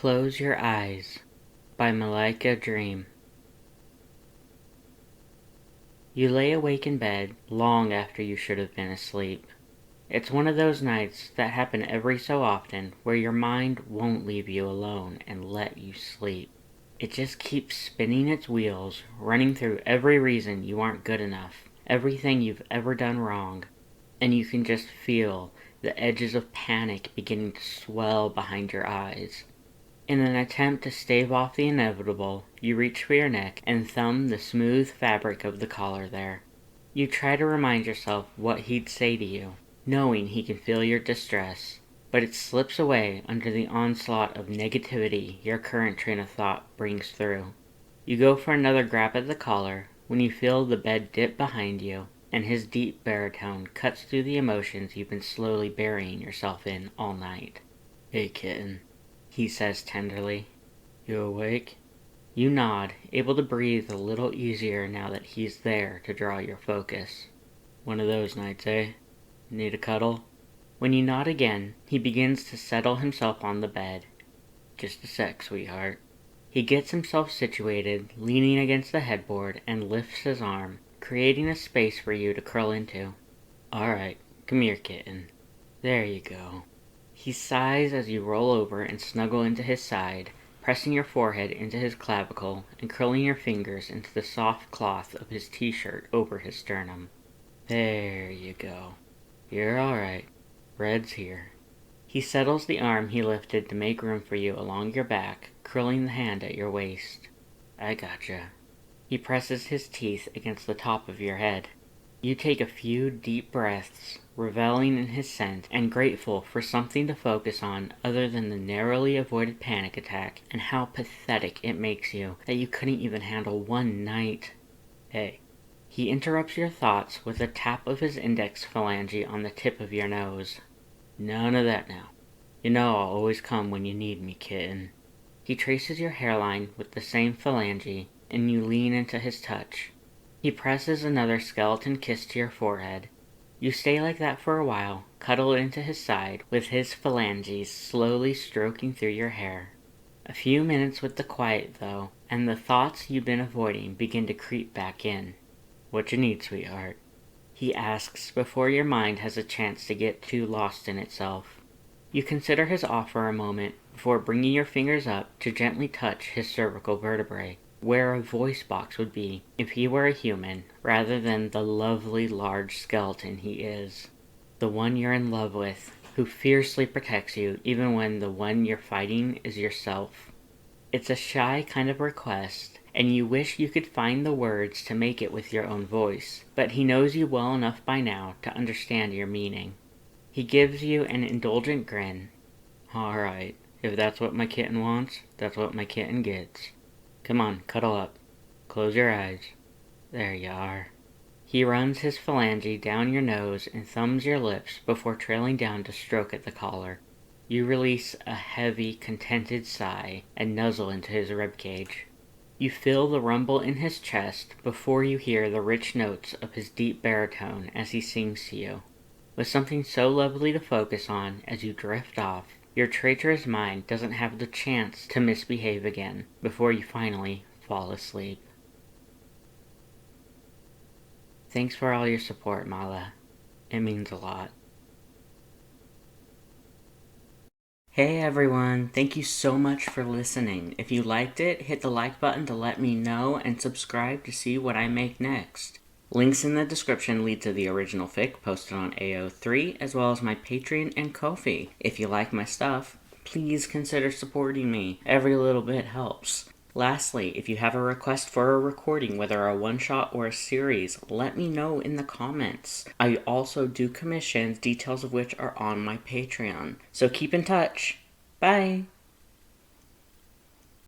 Close Your Eyes by MalaikaDream. You lay awake in bed long after you should have been asleep. It's one of those nights that happen every so often where your mind won't leave you alone and let you sleep. It just keeps spinning its wheels, running through every reason you aren't good enough, everything you've ever done wrong, and you can just feel the edges of panic beginning to swell behind your eyes. In an attempt to stave off the inevitable, you reach for your neck and thumb the smooth fabric of the collar there. You try to remind yourself what he'd say to you, knowing he can feel your distress, but it slips away under the onslaught of negativity your current train of thought brings through. You go for another grab at the collar when you feel the bed dip behind you, and his deep baritone cuts through the emotions you've been slowly burying yourself in all night. "Hey, kitten," he says tenderly. "You awake?" You nod, able to breathe a little easier now that he's there to draw your focus. "One of those nights, eh? Need a cuddle?" When you nod again, he begins to settle himself on the bed. "Just a sec, sweetheart." He gets himself situated, leaning against the headboard, and lifts his arm, creating a space for you to curl into. "Alright, come here, kitten. There you go." He sighs as you roll over and snuggle into his side, pressing your forehead into his clavicle and curling your fingers into the soft cloth of his t-shirt over his sternum. "There you go. You're alright. Red's here." He settles the arm he lifted to make room for you along your back, curling the hand at your waist. "I gotcha." He presses his teeth against the top of your head. You take a few deep breaths, reveling in his scent and grateful for something to focus on other than the narrowly avoided panic attack and how pathetic it makes you that you couldn't even handle one night. "Hey." He interrupts your thoughts with a tap of his index phalange on the tip of your nose. "None of that now. You know I'll always come when you need me, kitten." He traces your hairline with the same phalange, and you lean into his touch. He presses another skeleton kiss to your forehead. You stay like that for a while, cuddled into his side, with his phalanges slowly stroking through your hair. A few minutes with the quiet, though, and the thoughts you've been avoiding begin to creep back in. "What you need, sweetheart?" he asks before your mind has a chance to get too lost in itself. You consider his offer a moment before bringing your fingers up to gently touch his cervical vertebrae, where a voice box would be if he were a human, rather than the lovely large skeleton he is. The one you're in love with, who fiercely protects you even when the one you're fighting is yourself. It's a shy kind of request, and you wish you could find the words to make it with your own voice, but he knows you well enough by now to understand your meaning. He gives you an indulgent grin. "Alright, if that's what my kitten wants, that's what my kitten gets. Come on, cuddle up. Close your eyes. There you are." He runs his phalange down your nose and thumbs your lips before trailing down to stroke at the collar. You release a heavy, contented sigh and nuzzle into his ribcage. You feel the rumble in his chest before you hear the rich notes of his deep baritone as he sings to you. With something so lovely to focus on as you drift off, your traitorous mind doesn't have the chance to misbehave again before you finally fall asleep. Thanks for all your support, Mala. It means a lot. Hey everyone, thank you so much for listening. If you liked it, hit the like button to let me know and subscribe to see what I make next. Links in the description lead to the original fic posted on AO3, as well as my Patreon and Ko-fi. If you like my stuff, please consider supporting me. Every little bit helps. Lastly, if you have a request for a recording, whether a one-shot or a series, let me know in the comments. I also do commissions, details of which are on my Patreon. So keep in touch. Bye!